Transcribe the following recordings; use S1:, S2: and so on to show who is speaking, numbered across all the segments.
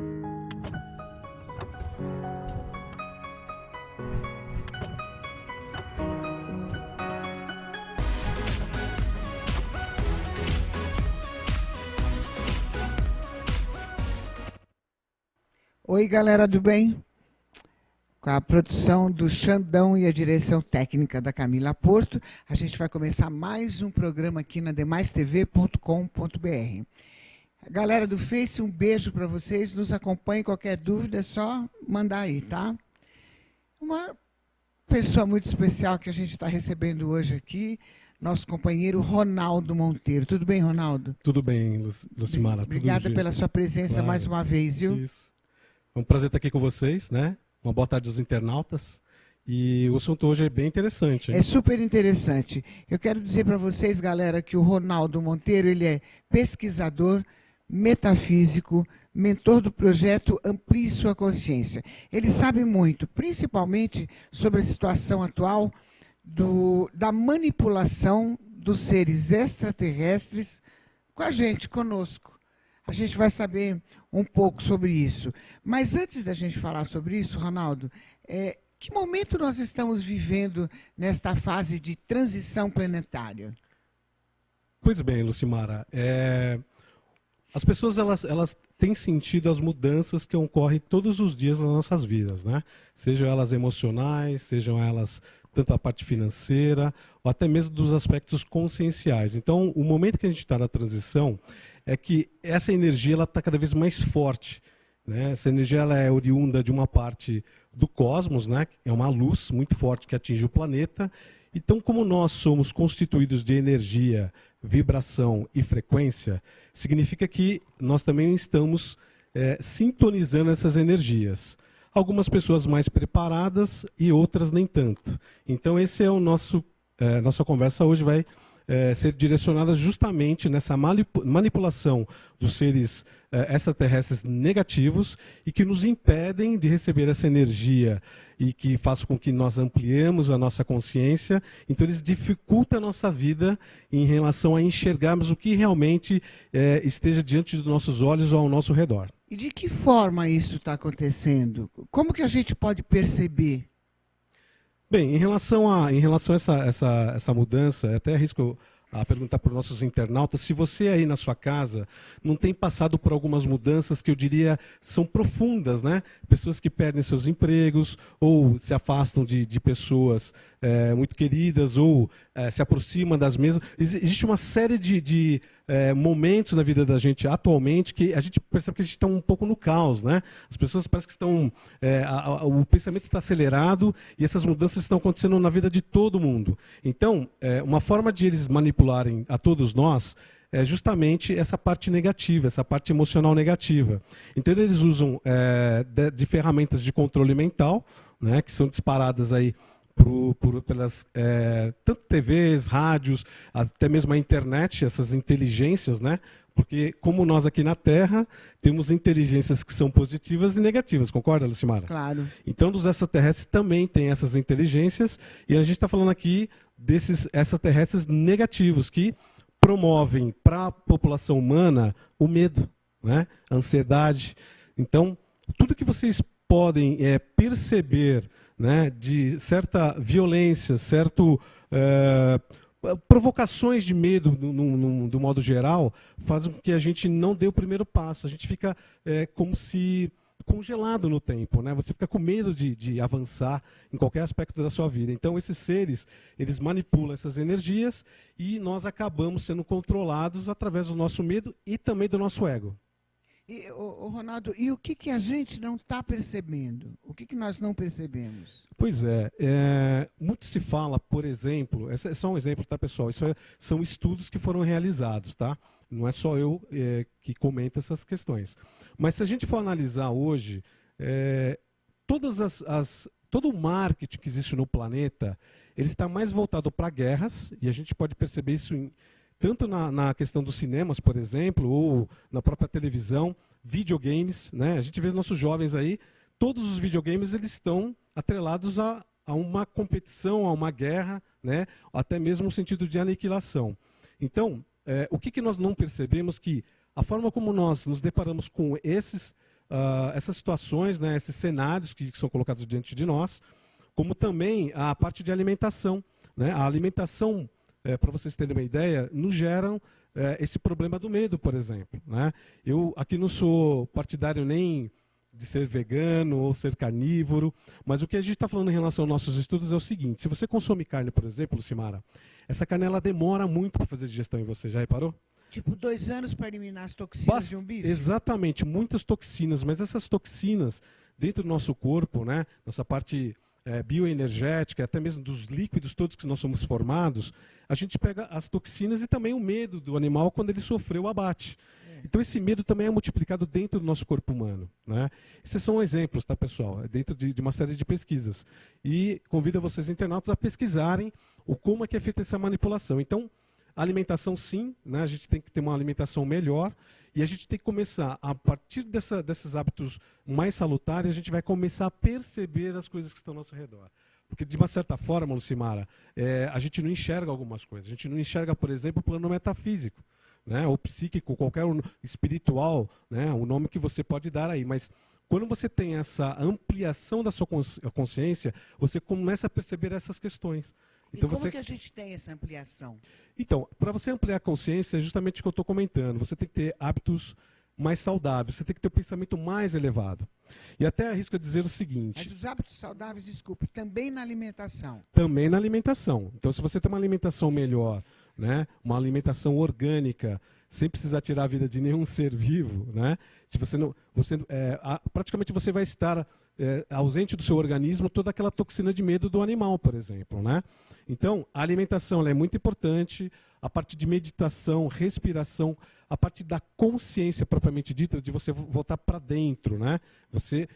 S1: Oi, galera do bem? Com a produção do Xandão e a direção técnica da Camila Porto, a gente vai começar mais um programa aqui na demaistv.com.br. Galera do Face, um beijo para vocês. Nos acompanhem. Qualquer dúvida é só mandar aí, tá? Uma pessoa muito especial que a gente está recebendo hoje aqui, nosso companheiro Ronaldo Monteiro. Tudo bem, Ronaldo?
S2: Tudo bem, Lucimara.
S1: Obrigada pela sua presença mais uma vez, viu?
S2: Isso. É um prazer estar aqui com vocês, né? Uma boa tarde aos internautas. E o assunto hoje é bem interessante, hein?
S1: É super interessante. Eu quero dizer para vocês, galera, que o Ronaldo Monteiro, ele é pesquisador, metafísico, mentor do projeto Amplie Sua Consciência. Ele sabe muito, principalmente sobre a situação atual da manipulação dos seres extraterrestres com a gente, conosco. A gente vai saber um pouco sobre isso. Mas antes da gente falar sobre isso, Ronaldo, que momento nós estamos vivendo nesta fase de transição planetária?
S2: Pois bem, Lucimara, as pessoas elas têm sentido as mudanças que ocorrem todos os dias nas nossas vidas, né? Sejam elas emocionais, sejam elas tanto a parte financeira, ou até mesmo dos aspectos conscienciais. Então, o momento que a gente está na transição é que essa energia está cada vez mais forte, né? Essa energia ela é oriunda de uma parte do cosmos, né? É uma luz muito forte que atinge o planeta. Então, como nós somos constituídos de energia, vibração e frequência, significa que nós também estamos sintonizando essas energias. Algumas pessoas mais preparadas e outras nem tanto. Então, esse é o nossa conversa hoje vai ser direcionada justamente nessa manipulação dos seres extraterrestres negativos e que nos impedem de receber essa energia e que faz com que nós ampliemos a nossa consciência. Então, eles dificultam a nossa vida em relação a enxergarmos o que realmente esteja diante dos nossos olhos ou ao nosso redor.
S1: E de que forma isso está acontecendo? Como que a gente pode perceber?
S2: Bem, em relação a essa mudança, até arrisco a perguntar para os nossos internautas, se você aí na sua casa não tem passado por algumas mudanças que eu diria são profundas, né? Pessoas que perdem seus empregos ou se afastam de pessoas muito queridas ou se aproximam das mesmas. Existe uma série de momentos na vida da gente atualmente que a gente percebe que a gente está um pouco no caos, né? As pessoas parecem que estão... o pensamento está acelerado e essas mudanças estão acontecendo na vida de todo mundo. Então, uma forma de eles manipularem a todos nós é justamente essa parte negativa, essa parte emocional negativa. Então, eles usam de ferramentas de controle mental, né, que são disparadas aí pelas tanto TVs, rádios, até mesmo a internet, essas inteligências, né? Porque como nós aqui na Terra temos inteligências que são positivas e negativas, concorda, Lucimara?
S1: Claro.
S2: Então, dos extraterrestres também tem essas inteligências e a gente está falando aqui desses extraterrestres negativos que promovem para a população humana o medo, né? A ansiedade. Então, tudo que vocês podem perceber, né, de certa violência, provocações de medo, do modo geral, fazem com que a gente não dê o primeiro passo. A gente fica como se congelado no tempo, né? Você fica com medo de avançar em qualquer aspecto da sua vida. Então, esses seres, eles manipulam essas energias e nós acabamos sendo controlados através do nosso medo e também do nosso ego.
S1: Ronaldo, e o que a gente não está percebendo? O que nós não percebemos?
S2: Pois muito se fala, por exemplo, esse é só um exemplo, tá, pessoal? Isso são estudos que foram realizados, tá? Não é só eu que comento essas questões. Mas se a gente for analisar hoje, todo o marketing que existe no planeta, ele está mais voltado para guerras, e a gente pode perceber isso tanto na questão dos cinemas, por exemplo, ou na própria televisão, videogames, né? A gente vê nossos jovens aí, todos os videogames eles estão atrelados a uma competição, a uma guerra, né? Até mesmo no sentido de aniquilação. Então, o que nós não percebemos que a forma como nós nos deparamos com esses essas situações, né, esses cenários que são colocados diante de nós, como também a parte de alimentação, né? A alimentação, para vocês terem uma ideia, nos geram esse problema do medo, por exemplo, né? Eu aqui não sou partidário nem de ser vegano ou ser carnívoro, mas o que a gente está falando em relação aos nossos estudos é o seguinte: se você consome carne, por exemplo, Lucimara, essa carne ela demora muito para fazer digestão em você, já reparou?
S1: Tipo, 2 anos para eliminar as toxinas de um bife?
S2: Exatamente, muitas toxinas, mas essas toxinas dentro do nosso corpo, né, nossa parte bioenergética, até mesmo dos líquidos todos que nós somos formados, a gente pega as toxinas e também o medo do animal quando ele sofreu o abate. Então esse medo também é multiplicado dentro do nosso corpo humano, né? Esses são exemplos, tá, pessoal? Dentro de uma série de pesquisas. E convido vocês, internautas, a pesquisarem como é que é feita essa manipulação. Então, a alimentação, sim, né? A gente tem que ter uma alimentação melhor e a gente tem que começar, a partir desses hábitos mais salutares, a gente vai começar a perceber as coisas que estão ao nosso redor. Porque, de uma certa forma, Lucimara, a gente não enxerga algumas coisas. A gente não enxerga, por exemplo, o plano metafísico, né, ou psíquico, qualquer espiritual, né, o nome que você pode dar aí. Mas quando você tem essa ampliação da sua consciência, você começa a perceber essas questões. Então,
S1: e como que a gente tem essa ampliação?
S2: Então, para você ampliar a consciência, é justamente o que eu estou comentando. Você tem que ter hábitos mais saudáveis, você tem que ter um pensamento mais elevado. E até arrisco dizer o seguinte...
S1: Mas os hábitos saudáveis, desculpe, também na alimentação?
S2: Também na alimentação. Então, se você tem uma alimentação melhor, né, uma alimentação orgânica, sem precisar tirar a vida de nenhum ser vivo, né, se você não, praticamente você vai estar ausente do seu organismo toda aquela toxina de medo do animal, por exemplo, né? Então, a alimentação ela é muito importante, a parte de meditação, respiração, a parte da consciência propriamente dita, de você voltar para dentro, né? Você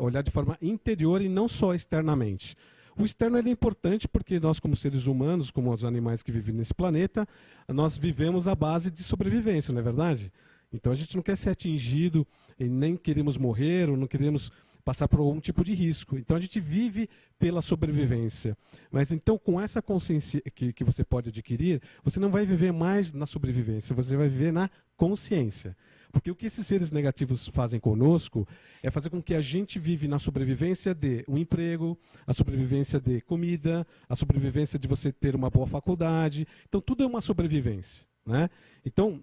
S2: olhar de forma interior e não só externamente. O externo ele é importante porque nós, como seres humanos, como os animais que vivem nesse planeta, nós vivemos à base de sobrevivência, não é verdade? Então a gente não quer ser atingido, e nem queremos morrer, ou não queremos passar por algum tipo de risco. Então a gente vive pela sobrevivência. Mas então com essa consciência que você pode adquirir, você não vai viver mais na sobrevivência, você vai viver na consciência. Porque o que esses seres negativos fazem conosco é fazer com que a gente vive na sobrevivência de um emprego, a sobrevivência de comida, a sobrevivência de você ter uma boa faculdade. Então tudo é uma sobrevivência, né? Então,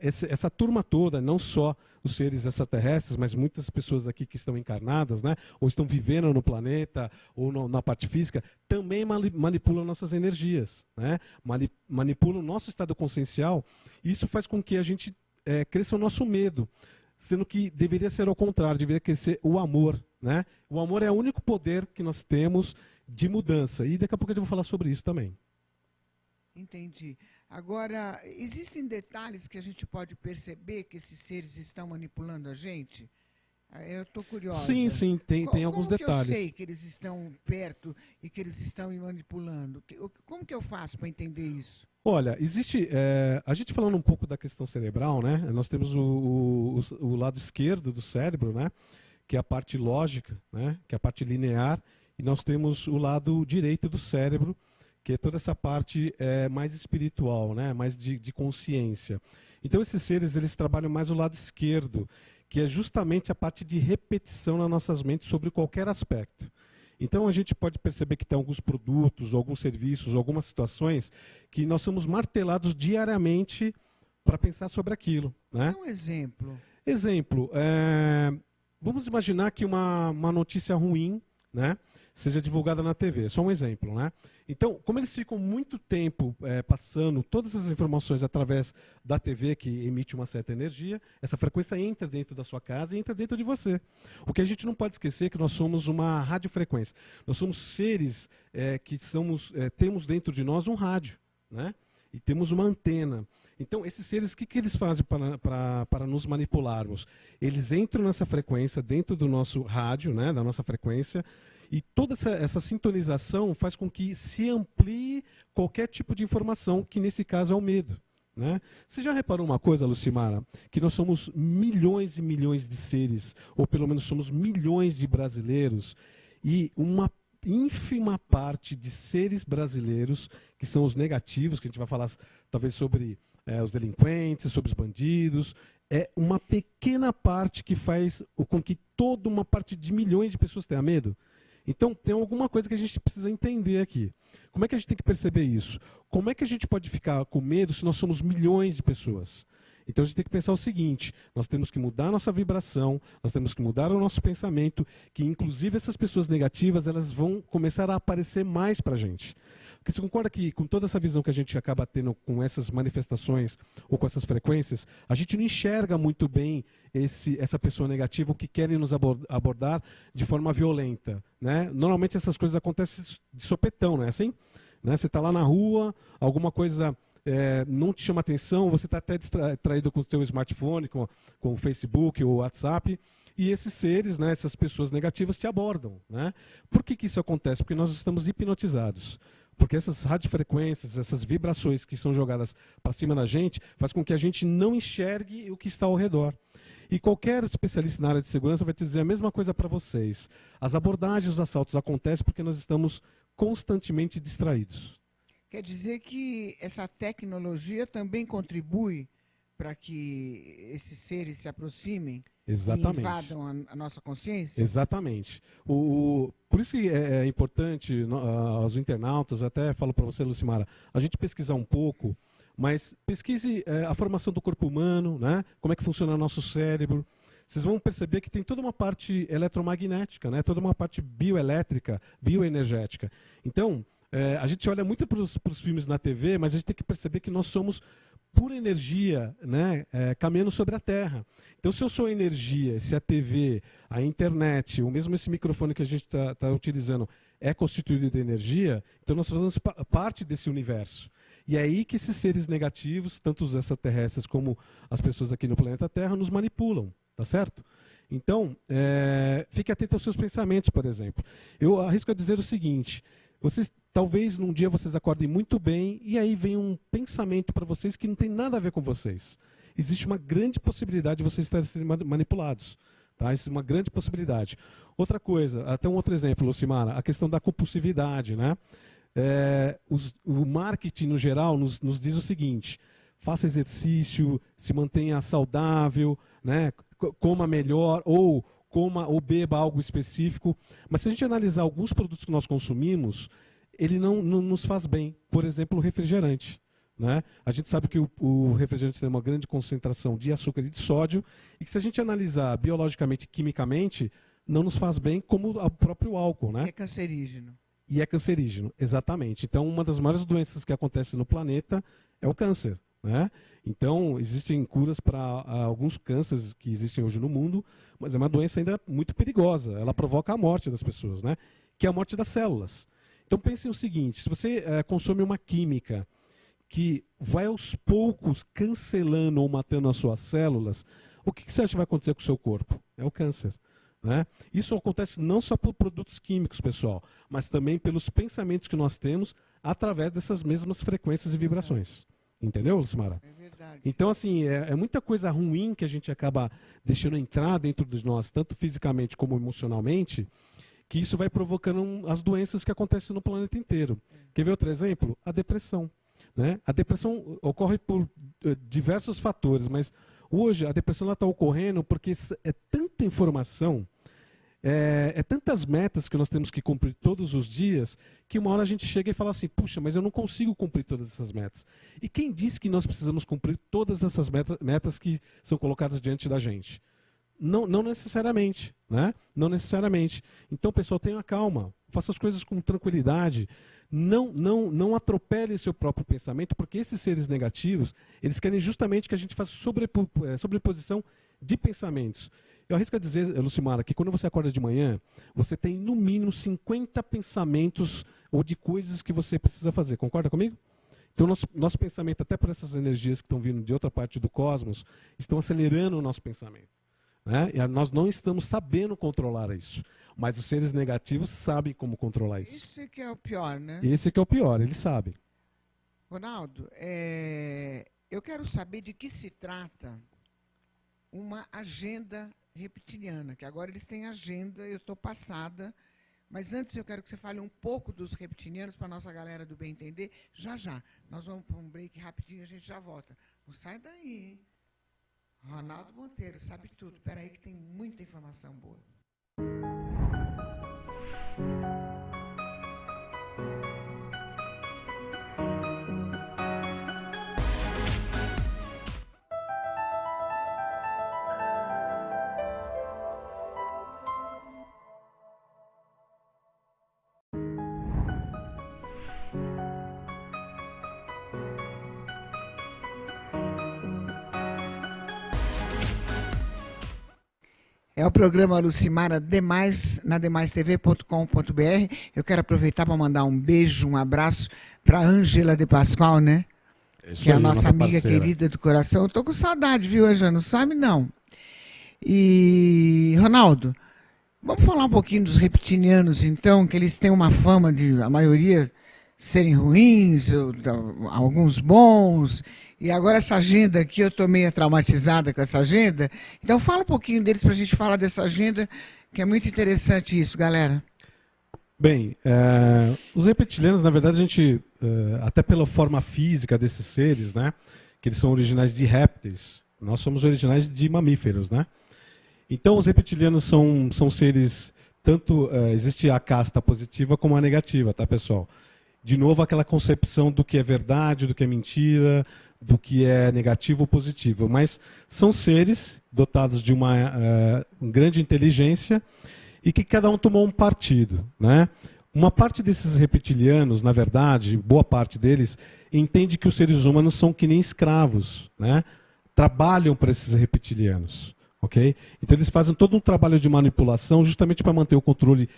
S2: essa turma toda, não só os seres extraterrestres, mas muitas pessoas aqui que estão encarnadas, né, ou estão vivendo no planeta, ou na parte física, também manipulam nossas energias, né, manipulam o nosso estado consciencial. Isso faz com que a gente cresça o nosso medo, sendo que deveria ser ao contrário, deveria crescer o amor, né? O amor é o único poder que nós temos de mudança. E daqui a pouco eu vou falar sobre isso também.
S1: Entendi. Agora, existem detalhes que a gente pode perceber que esses seres estão manipulando a gente? Eu estou curiosa.
S2: Sim, sim, tem alguns detalhes.
S1: Como que eu sei que eles estão perto e que eles estão me manipulando? Como que eu faço para entender isso?
S2: Olha, existe... a gente falando um pouco da questão cerebral, né? Nós temos o lado esquerdo do cérebro, né? Que é a parte lógica, né? Que é a parte linear. E nós temos o lado direito do cérebro, que é toda essa parte mais espiritual, né? Mais de consciência. Então esses seres eles trabalham mais o lado esquerdo, que é justamente a parte de repetição nas nossas mentes sobre qualquer aspecto. Então a gente pode perceber que tem alguns produtos, alguns serviços, algumas situações que nós somos martelados diariamente para pensar sobre aquilo, né?
S1: Dá um exemplo.
S2: Exemplo, vamos imaginar que uma notícia ruim, né, seja divulgada na TV, só um exemplo, né? Então, como eles ficam muito tempo passando todas as informações através da TV, que emite uma certa energia, essa frequência entra dentro da sua casa e entra dentro de você. O que a gente não pode esquecer é que nós somos uma radiofrequência. Nós somos seres que temos dentro de nós um rádio, né? E temos uma antena. Então, esses seres, o que eles fazem para nos manipularmos? Eles entram nessa frequência, dentro do nosso rádio, né, da nossa frequência, e toda essa sintonização faz com que se amplie qualquer tipo de informação, que nesse caso é o medo, né? Você já reparou uma coisa, Lucimara? Que nós somos milhões e milhões de seres, ou pelo menos somos milhões de brasileiros, e uma ínfima parte de seres brasileiros, que são os negativos, que a gente vai falar talvez sobre os delinquentes, sobre os bandidos, é uma pequena parte que faz com que toda uma parte de milhões de pessoas tenha medo. Então, tem alguma coisa que a gente precisa entender aqui. Como é que a gente tem que perceber isso? Como é que a gente pode ficar com medo se nós somos milhões de pessoas? Então, a gente tem que pensar o seguinte, nós temos que mudar a nossa vibração, nós temos que mudar o nosso pensamento, que inclusive essas pessoas negativas, elas vão começar a aparecer mais para a gente. Porque você concorda que com toda essa visão que a gente acaba tendo com essas manifestações ou com essas frequências, a gente não enxerga muito bem essa pessoa negativa, o que querem nos abordar de forma violenta, né? Normalmente essas coisas acontecem de sopetão, não é assim? Né? Você está lá na rua, alguma coisa não te chama atenção, você está até distraído com o seu smartphone, com o Facebook ou o WhatsApp, e esses seres, né, essas pessoas negativas te abordam. Né? Por que isso acontece? Porque nós estamos hipnotizados. Porque essas radiofrequências, essas vibrações que são jogadas para cima da gente, faz com que a gente não enxergue o que está ao redor. E qualquer especialista na área de segurança vai te dizer a mesma coisa para vocês. As abordagens, os assaltos acontecem porque nós estamos constantemente distraídos.
S1: Quer dizer que essa tecnologia também contribui para que esses seres se aproximem?
S2: Exatamente.
S1: E invadam a nossa consciência?
S2: Exatamente. Por isso que é importante, aos internautas, até falo para você, Lucimara, a gente pesquisar um pouco, mas pesquise a formação do corpo humano, né? Como é que funciona o nosso cérebro. Vocês vão perceber que tem toda uma parte eletromagnética, né? Toda uma parte bioelétrica, bioenergética. Então, a gente olha muito para os filmes na TV, mas a gente tem que perceber que nós somos pura energia, né, caminhando sobre a Terra. Então, se eu sou energia, se a TV, a internet, ou mesmo esse microfone que a gente está utilizando é constituído de energia, então nós fazemos parte desse universo. E é aí que esses seres negativos, tanto os extraterrestres como as pessoas aqui no planeta Terra, nos manipulam, tá certo? Então, fique atento aos seus pensamentos, por exemplo. Eu arrisco a dizer o seguinte: talvez num dia vocês acordem muito bem e aí vem um pensamento para vocês que não tem nada a ver com vocês. Existe uma grande possibilidade de vocês estarem sendo manipulados. Tá? Isso é uma grande possibilidade. Outra coisa, até um outro exemplo, Lucimara, a questão da compulsividade. Né? O marketing, no geral, nos diz o seguinte: faça exercício, se mantenha saudável, né? Coma melhor ou beba algo específico. Mas se a gente analisar alguns produtos que nós consumimos, ele não nos faz bem. Por exemplo, o refrigerante. Né? A gente sabe que o refrigerante tem uma grande concentração de açúcar e de sódio, e que se a gente analisar biologicamente, quimicamente, não nos faz bem como o próprio álcool. Né?
S1: É cancerígeno.
S2: E é cancerígeno, exatamente. Então, uma das maiores doenças que acontece no planeta é o câncer. Né? Então, existem curas para alguns cânceres que existem hoje no mundo, mas é uma doença ainda muito perigosa. Ela provoca a morte das pessoas, né? Que é a morte das células. Então, pensem o seguinte: se você consome uma química que vai aos poucos cancelando ou matando as suas células, o que você acha que vai acontecer com o seu corpo? É o câncer. Né? Isso acontece não só por produtos químicos, pessoal, mas também pelos pensamentos que nós temos através dessas mesmas frequências e vibrações. Entendeu, Lucimara?
S1: É verdade.
S2: Então, assim, é muita coisa ruim que a gente acaba deixando entrar dentro de nós, tanto fisicamente como emocionalmente, que isso vai provocando as doenças que acontecem no planeta inteiro. Quer ver outro exemplo? A depressão. Né? A depressão ocorre por diversos fatores, mas hoje a depressão está ocorrendo porque é tanta informação, tantas metas que nós temos que cumprir todos os dias, que uma hora a gente chega e fala assim: puxa, mas eu não consigo cumprir todas essas metas. E quem disse que nós precisamos cumprir todas essas metas que são colocadas diante da gente? Não necessariamente, né? Não necessariamente. Então, pessoal, tenha calma, faça as coisas com tranquilidade. Não atropele seu próprio pensamento, porque esses seres negativos, eles querem justamente que a gente faça sobreposição de pensamentos. Eu arrisco a dizer, Lucimara, que quando você acorda de manhã, você tem no mínimo 50 pensamentos ou de coisas que você precisa fazer. Concorda comigo? Então, nosso pensamento, até por essas energias que estão vindo de outra parte do cosmos, estão acelerando o nosso pensamento. Né? E nós não estamos sabendo controlar isso. Mas os seres negativos sabem como controlar isso.
S1: Esse que é o pior, né?
S2: Esse que é o pior, eles sabem.
S1: Ronaldo, eu quero saber de que se trata uma agenda reptiliana, que agora eles têm agenda, eu estou passada, mas antes eu quero que você fale um pouco dos reptilianos para a nossa galera do bem entender. Já. Nós vamos para um break rapidinho, a gente já volta. Não sai daí, hein? Ronaldo Monteiro, sabe tudo. Espera aí que tem muita informação boa. É o programa Lucimara Demais, na demaistv.com.br. Eu quero aproveitar para mandar um beijo, um abraço para a Ângela de Pascoal, né?
S2: Isso
S1: que é a
S2: aí,
S1: nossa amiga
S2: parceira.
S1: querida do coração. Eu tô com saudade, viu, Ângela? Não sabe, não. E, Ronaldo, vamos falar um pouquinho dos reptilianos, então, que eles têm uma fama de, a maioria, serem ruins, alguns bons. E agora essa agenda aqui, eu estou meio traumatizada com essa agenda. Então fala um pouquinho deles para a gente falar dessa agenda, que é muito interessante isso, galera.
S2: Bem, os reptilianos, na verdade, a gente, até pela forma física desses seres, né, que eles são originais de répteis, nós somos originais de mamíferos, né? Então, os reptilianos são seres, tanto existe a casta positiva como a negativa, tá, pessoal? De novo, aquela concepção do que é verdade, do que é mentira, do que é negativo ou positivo. Mas são seres dotados de uma grande inteligência e que cada um tomou um partido, né? Uma parte desses reptilianos, na verdade, boa parte deles, entende que os seres humanos são que nem escravos, né? Trabalham para esses reptilianos. Okay? Então eles fazem todo um trabalho de manipulação justamente para manter o controle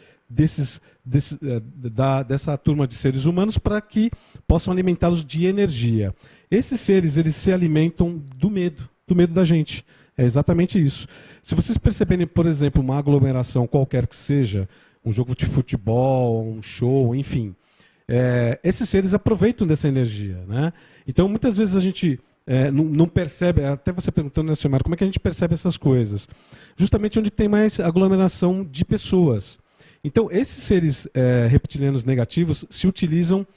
S2: dessa turma de seres humanos para que possam alimentá-los de energia. Esses seres, eles se alimentam do medo da gente. É exatamente isso. Se vocês perceberem, por exemplo, uma aglomeração qualquer que seja, um jogo de futebol, um show, enfim, esses seres aproveitam dessa energia, né? Então muitas vezes a gente não percebe, até você perguntando, né, senhor Mário, como é que a gente percebe essas coisas? Justamente onde tem mais aglomeração de pessoas. Então, esses seres reptilianos negativos se utilizam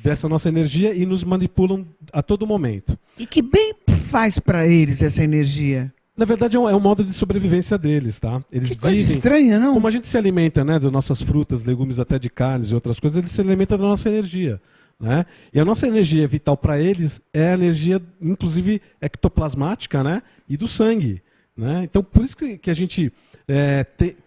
S2: dessa nossa energia e nos manipulam a todo momento.
S1: E que bem faz para eles essa energia?
S2: Na verdade, é um modo de sobrevivência deles, tá? Eles
S1: que coisa
S2: vivem,
S1: estranha, não?
S2: como a gente se alimenta, né, das nossas frutas, legumes, até de carnes e outras coisas, eles se alimentam da nossa energia. Né? E a nossa energia vital para eles é a energia, inclusive, ectoplasmática, né? E do sangue. Né? Então, por isso que a gente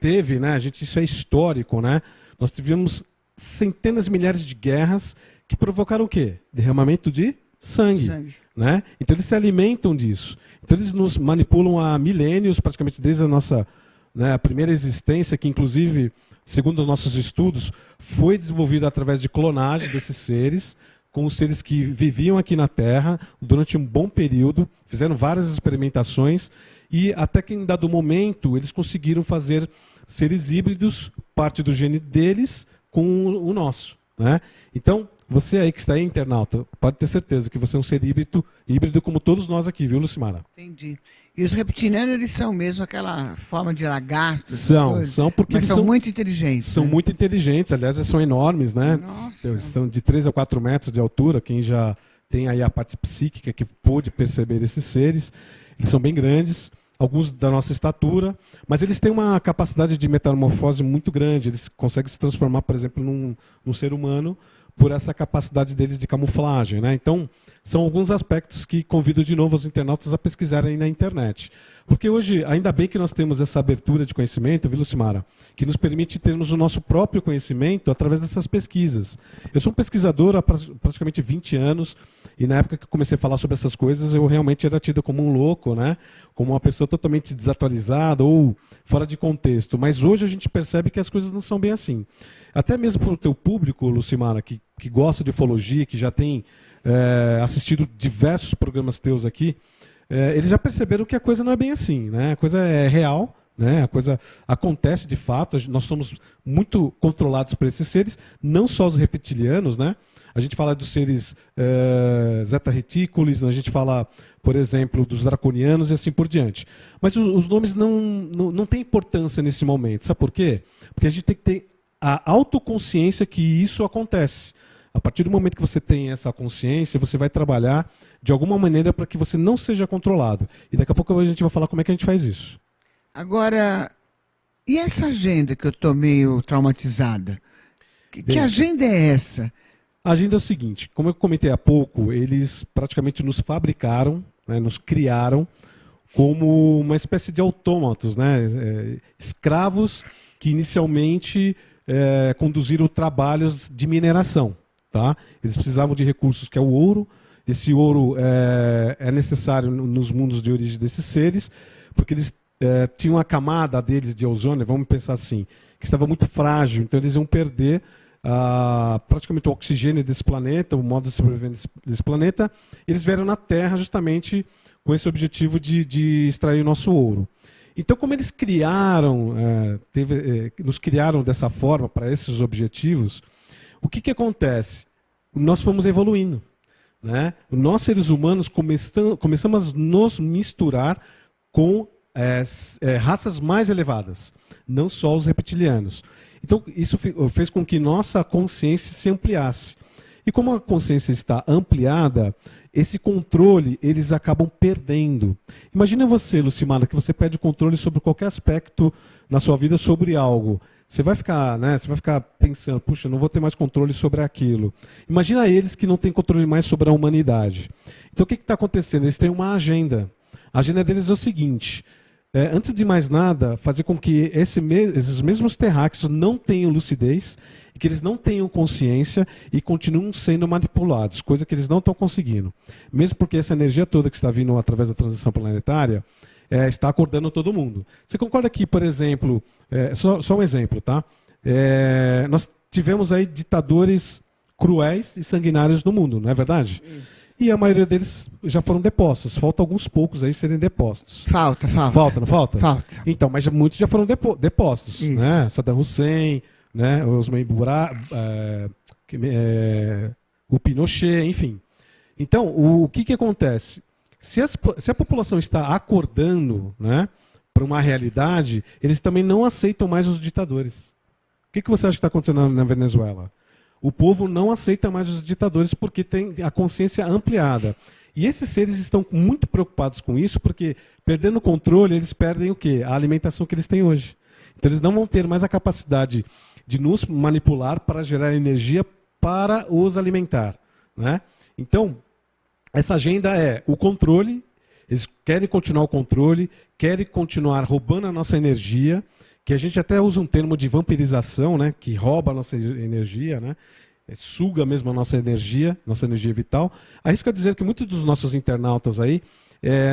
S2: teve, né? Isso é histórico, né? Nós tivemos centenas de milhares de guerras que provocaram o quê? Derramamento de sangue. Né? Então, eles se alimentam disso. Então, eles nos manipulam há milênios, praticamente desde a nossa a primeira existência, que, inclusive, segundo os nossos estudos, foi desenvolvido através de clonagem desses seres, com os seres que viviam aqui na Terra durante um bom período, fizeram várias experimentações, e até que em dado momento eles conseguiram fazer seres híbridos, parte do gene deles, com o nosso. Né? Então, você aí que está aí, internauta, pode ter certeza que você é um ser híbrido como todos nós aqui, viu, Lucimara?
S1: Entendi. E os reptilianos, eles são mesmo aquela forma de lagarto?
S2: São porque
S1: mas
S2: eles
S1: são muito inteligentes.
S2: São muito inteligentes, aliás, eles são enormes, né?
S1: Nossa.
S2: São de 3 a 4 metros de altura, quem já tem aí a parte psíquica que pôde perceber esses seres. Eles são bem grandes, alguns da nossa estatura, mas eles têm uma capacidade de metamorfose muito grande. Eles conseguem se transformar, por exemplo, num ser humano por essa capacidade deles de camuflagem, né? Então, são alguns aspectos que convido de novo os internautas a pesquisarem na internet. Porque hoje, ainda bem que nós temos essa abertura de conhecimento, viu, Lucimara? Que nos permite termos o nosso próprio conhecimento através dessas pesquisas. Eu sou um pesquisador há praticamente 20 anos, e na época que eu comecei a falar sobre essas coisas, eu realmente era tido como um louco, né? Como uma pessoa totalmente desatualizada ou fora de contexto. Mas hoje a gente percebe que as coisas não são bem assim. Até mesmo para o teu público, Lucimara, que gosta de ufologia, que já tem assistido diversos programas teus aqui, eles já perceberam que a coisa não é bem assim, né? A coisa é real, né? A coisa acontece de fato. Nós somos muito controlados por esses seres, não só os reptilianos, né? A gente fala dos seres Zeta Reticuli, a gente fala, por exemplo, dos draconianos e assim por diante. Mas os nomes não têm importância nesse momento. Sabe por quê? Porque a gente tem que ter a autoconsciência que isso acontece. A partir do momento que você tem essa consciência, você vai trabalhar de alguma maneira para que você não seja controlado. E daqui a pouco a gente vai falar como é que a gente faz isso.
S1: Agora, e essa agenda que eu estou meio traumatizada? Que agenda é essa?
S2: A agenda é o seguinte, como eu comentei há pouco, eles praticamente nos fabricaram, né, nos criaram como uma espécie de autômatos, né, escravos que inicialmente conduziram trabalhos de mineração. Tá? Eles precisavam de recursos, que é o ouro. Esse ouro é necessário nos mundos de origem desses seres, porque eles tinham a camada deles de ozônio, vamos pensar assim, que estava muito frágil, então eles iam perder praticamente o oxigênio desse planeta, o modo de sobrevivência desse planeta. Eles vieram na Terra justamente com esse objetivo de extrair o nosso ouro. Então, como eles criaram, nos criaram dessa forma, para esses objetivos, o que acontece? Nós fomos evoluindo. Né? Nós, seres humanos, começamos a nos misturar com raças mais elevadas, não só os reptilianos. Então, isso fez com que nossa consciência se ampliasse. E como a consciência está ampliada, esse controle eles acabam perdendo. Imagina você, Lucimara, que você perde o controle sobre qualquer aspecto na sua vida sobre algo. Você vai ficar, né, você vai ficar pensando, puxa, não vou ter mais controle sobre aquilo. Imagina eles que não têm controle mais sobre a humanidade. Então o que está acontecendo? Eles têm uma agenda. A agenda deles é o seguinte, antes de mais nada, fazer com que esses mesmos terráqueos não tenham lucidez, e que eles não tenham consciência e continuem sendo manipulados, coisa que eles não estão conseguindo. Mesmo porque essa energia toda que está vindo através da transição planetária está acordando todo mundo. Você concorda que, por exemplo, só um exemplo, tá? Nós tivemos aí ditadores cruéis e sanguinários no mundo, não é verdade? E a maioria deles já foram depostos. Falta alguns poucos aí serem depostos.
S1: Falta.
S2: Falta, não falta?
S1: Falta.
S2: Então, mas muitos já foram depostos. Né? Saddam Hussein, né? Osman o Pinochet, enfim. Então, o que acontece? Se a população está acordando, né, para uma realidade, eles também não aceitam mais os ditadores. O que você acha que está acontecendo na Venezuela? O povo não aceita mais os ditadores porque tem a consciência ampliada. E esses seres estão muito preocupados com isso, porque perdendo o controle, eles perdem o quê? A alimentação que eles têm hoje. Então eles não vão ter mais a capacidade de nos manipular para gerar energia para os alimentar. Né? Então, essa agenda é o controle, eles querem continuar o controle, querem continuar roubando a nossa energia, que a gente até usa um termo de vampirização, né, que rouba a nossa energia, né, suga mesmo a nossa energia vital. Arrisco a dizer que muitos dos nossos internautas aí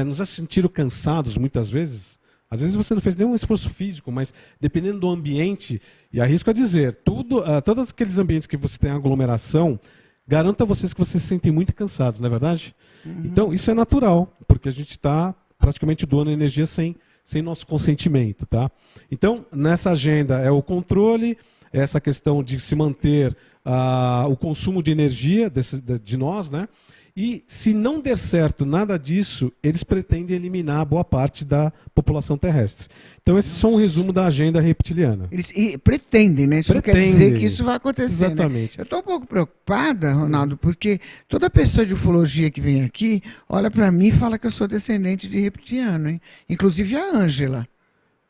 S2: nos já sentiram cansados muitas vezes. Às vezes você não fez nenhum esforço físico, mas dependendo do ambiente, e arrisco a dizer, todos aqueles ambientes que você tem aglomeração, garanto a vocês que vocês se sentem muito cansados, não é verdade? Uhum. Então, isso é natural, porque a gente está praticamente doando energia sem nosso consentimento. Tá? Então, nessa agenda é o controle, essa questão de se manter o consumo de energia de nós, né? E se não der certo nada disso, eles pretendem eliminar boa parte da população terrestre. Então, esse é só um resumo da agenda reptiliana.
S1: Eles pretendem, né? Isso não quer dizer que isso vai acontecer.
S2: Exatamente.
S1: Né? Eu estou um pouco preocupada, Ronaldo, porque toda pessoa de ufologia que vem aqui olha para mim e fala que eu sou descendente de reptiliano, hein? Inclusive a Ângela.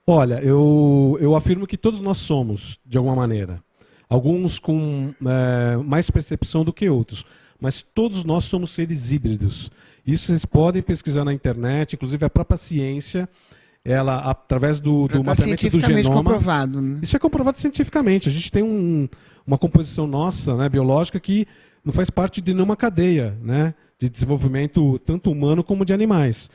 S2: Olha, eu afirmo que todos nós somos, de alguma maneira. Alguns com mais percepção do que outros. Mas todos nós somos seres híbridos. Isso vocês podem pesquisar na internet, inclusive a própria ciência, ela, através do mapeamento do genoma...
S1: comprovado, né?
S2: Isso é comprovado cientificamente. A gente tem uma composição nossa, né, biológica, que não faz parte de nenhuma cadeia, né, de desenvolvimento tanto humano como de animais.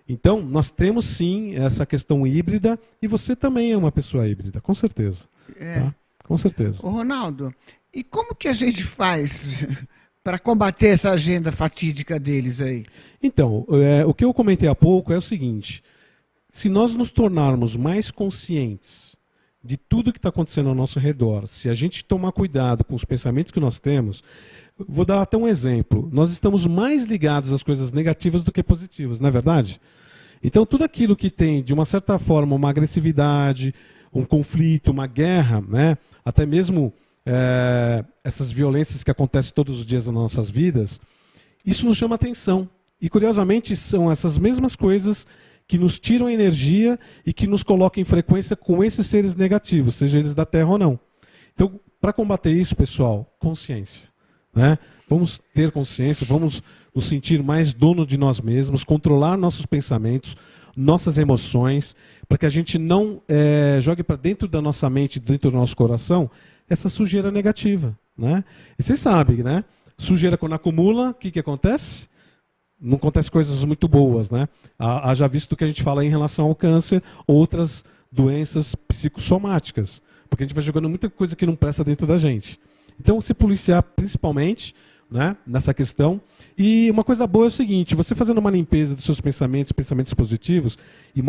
S2: Então, nós temos sim essa questão híbrida, e você também é uma pessoa híbrida, com certeza. Tá? Com certeza.
S1: Ô, Ronaldo, e como que a gente faz para combater essa agenda fatídica deles aí?
S2: Então, o que eu comentei há pouco é o seguinte: se nós nos tornarmos mais conscientes de tudo que está acontecendo ao nosso redor, se a gente tomar cuidado com os pensamentos que nós temos, vou dar até um exemplo. Nós estamos mais ligados às coisas negativas do que positivas, não é verdade? Então, tudo aquilo que tem, de uma certa forma, uma agressividade, um conflito, uma guerra, né, até mesmo essas violências que acontecem todos os dias nas nossas vidas, isso nos chama atenção. E, curiosamente, são essas mesmas coisas que nos tiram energia e que nos colocam em frequência com esses seres negativos, seja eles da Terra ou não. Então, para combater isso, pessoal, consciência, né? Vamos ter consciência, vamos nos sentir mais dono de nós mesmos, controlar nossos pensamentos, nossas emoções, para que a gente não jogue para dentro da nossa mente, dentro do nosso coração, essa sujeira negativa, né? E vocês sabem, né? Sujeira quando acumula, o que acontece? Não acontece coisas muito boas, né? Haja visto que a gente fala em relação ao câncer, outras doenças psicossomáticas, porque a gente vai jogando muita coisa que não presta dentro da gente. Então, se policiar principalmente, né, nessa questão. E uma coisa boa é o seguinte: você fazendo uma limpeza dos seus pensamentos, pensamentos positivos, e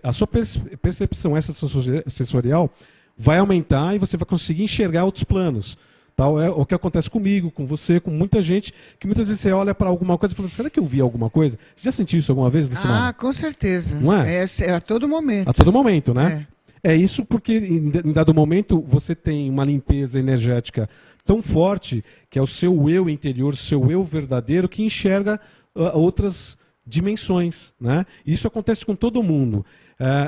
S2: a sua percepção extrasensorial vai aumentar e você vai conseguir enxergar outros planos. Tal é o que acontece comigo, com você, com muita gente, que muitas vezes você olha para alguma coisa e fala: será que eu vi alguma coisa? Já sentiu isso alguma vez, Lucimara?
S1: Ah, com certeza.
S2: Não é?
S1: É a todo momento.
S2: A todo momento, né? É isso porque em dado momento você tem uma limpeza energética tão forte que é o seu eu interior, seu eu verdadeiro, que enxerga outras dimensões, né? Isso acontece com todo mundo.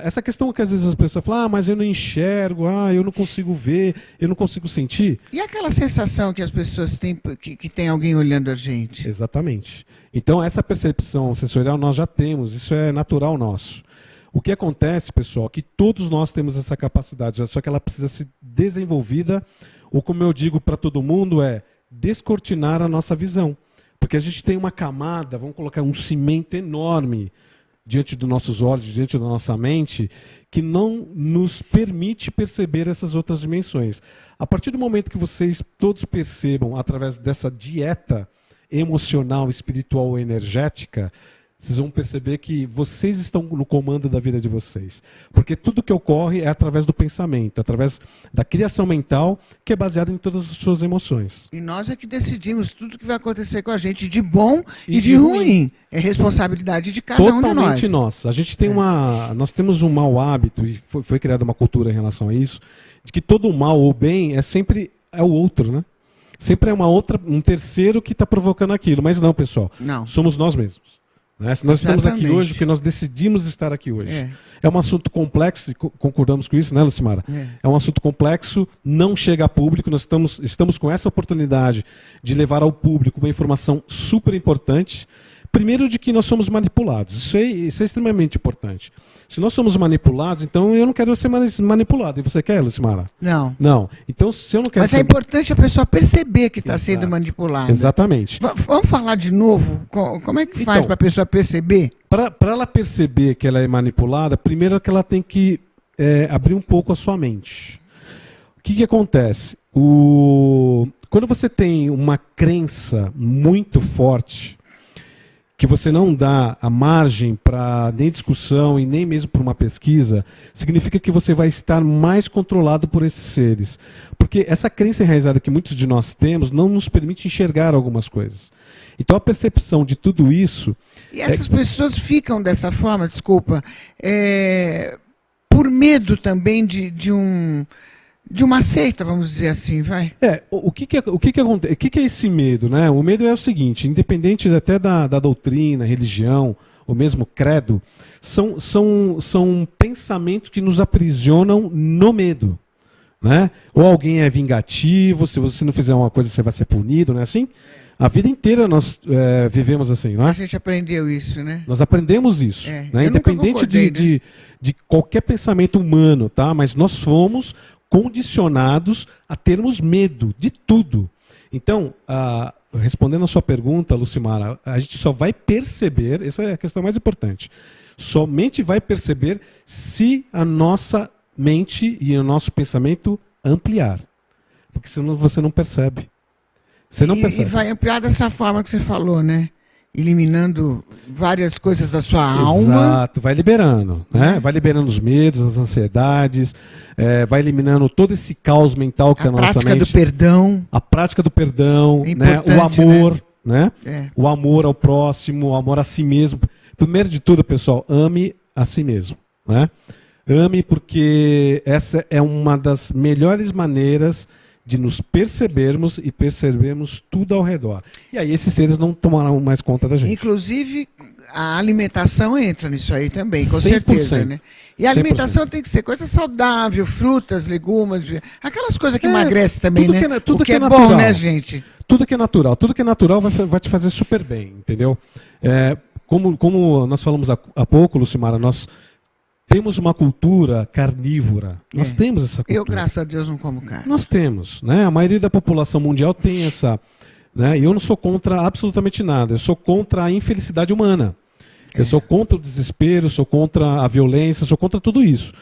S2: Essa questão que às vezes as pessoas falam: mas eu não enxergo, eu não consigo ver, eu não consigo sentir.
S1: E aquela sensação que as pessoas têm que tem alguém olhando a gente?
S2: Exatamente. Então essa percepção sensorial nós já temos, isso é natural nosso. O que acontece, pessoal, é que todos nós temos essa capacidade, só que ela precisa ser desenvolvida, ou como eu digo para todo mundo, descortinar a nossa visão. Porque a gente tem uma camada, vamos colocar um cimento enorme diante dos nossos olhos, diante da nossa mente, que não nos permite perceber essas outras dimensões. A partir do momento que vocês todos percebam, através dessa dieta emocional, espiritual, energética, vocês vão perceber que vocês estão no comando da vida de vocês. Porque tudo que ocorre é através do pensamento, através da criação mental, que é baseada em todas as suas emoções.
S1: E nós é que decidimos tudo que vai acontecer com a gente, de bom e de ruim. É responsabilidade de cada um de nós.
S2: Totalmente nossa. A gente tem nós temos um mau hábito, e foi criada uma cultura em relação a isso, de que todo mal ou bem sempre é o outro, né? Sempre é um terceiro que está provocando aquilo. Mas não, pessoal.
S1: Não.
S2: Somos nós mesmos. Nós estamos aqui hoje porque nós decidimos estar aqui hoje. É um assunto complexo, e concordamos com isso, né, Lucimara? É um assunto complexo, não chega a público, nós estamos com essa oportunidade de levar ao público uma informação super importante. Primeiro, de que nós somos manipulados. Isso é extremamente importante. Se nós somos manipulados, então eu não quero ser manipulado. E você quer, Lucimara?
S1: Não.
S2: Não. Então, se eu não quero
S1: Mas é importante a pessoa perceber que está sendo manipulada.
S2: Exatamente.
S1: Vamos falar de novo? Como é que faz para a pessoa perceber?
S2: Para ela perceber que ela é manipulada, primeiro é que ela tem que abrir um pouco a sua mente. O que acontece? Quando você tem uma crença muito forte, que você não dá a margem para nem discussão e nem mesmo para uma pesquisa, significa que você vai estar mais controlado por esses seres. Porque essa crença enraizada que muitos de nós temos não nos permite enxergar algumas coisas. Então a percepção de tudo isso...
S1: E essas pessoas ficam dessa forma, desculpa, por medo também de uma seita, vamos dizer assim, vai?
S2: O que acontece? O que é esse medo, né? O medo é o seguinte: independente até da doutrina, religião, ou mesmo credo, são pensamentos que nos aprisionam no medo, né? Ou alguém é vingativo, se você não fizer uma coisa você vai ser punido, não é assim? A vida inteira nós vivemos assim, não é?
S1: A gente aprendeu isso, né?
S2: Nós aprendemos isso, né? Independente de qualquer pensamento humano, tá? Mas nós fomos condicionados a termos medo de tudo. Então, respondendo a sua pergunta, Lucimara, a gente só vai perceber, essa é a questão mais importante, somente vai perceber se a nossa mente e o nosso pensamento ampliar. Porque senão você não percebe. Você não percebe.
S1: E vai ampliar dessa forma que você falou, né? Eliminando várias coisas da sua alma.
S2: Exato, vai liberando, né? Vai liberando os medos, as ansiedades, vai eliminando todo esse caos mental que a nossa mente... A prática do perdão. A prática do perdão, né? O amor, né? O amor ao próximo, o amor a si mesmo. Primeiro de tudo, pessoal, ame a si mesmo, né? Ame, porque essa é uma das melhores maneiras de nos percebermos e percebermos tudo ao redor. E aí esses seres não tomarão mais conta da gente.
S1: Inclusive, a alimentação entra nisso aí também, com
S2: 100%.
S1: certeza, né? E a
S2: 100%.
S1: alimentação tem que ser coisa saudável, frutas, legumes, aquelas coisas que emagrecem também,
S2: tudo
S1: né?
S2: que é- tudo
S1: o que
S2: que é
S1: é bom,
S2: natural.
S1: né, gente?
S2: Tudo que é natural vai te fazer super bem, entendeu? Como nós falamos há pouco, Lucimara, nós temos uma cultura carnívora. Nós temos essa cultura.
S1: Eu, graças a Deus, não como carne.
S2: Nós temos, né? A maioria da população mundial tem essa, né? E eu não sou contra absolutamente nada. Eu sou contra a infelicidade humana. Eu sou contra o desespero, sou contra a violência, sou contra tudo isso.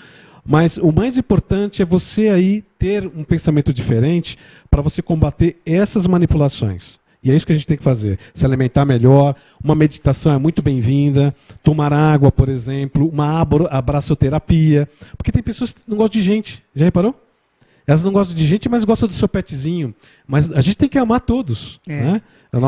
S2: Mas o mais importante é você aí ter um pensamento diferente para você combater essas manipulações. E é isso que a gente tem que fazer. Se alimentar melhor, uma meditação é muito bem-vinda, tomar água, por exemplo, uma abraçoterapia. Porque tem pessoas que não gostam de gente, já reparou? Elas não gostam de gente, mas gostam do seu petzinho. Mas a gente tem que amar todos. Né?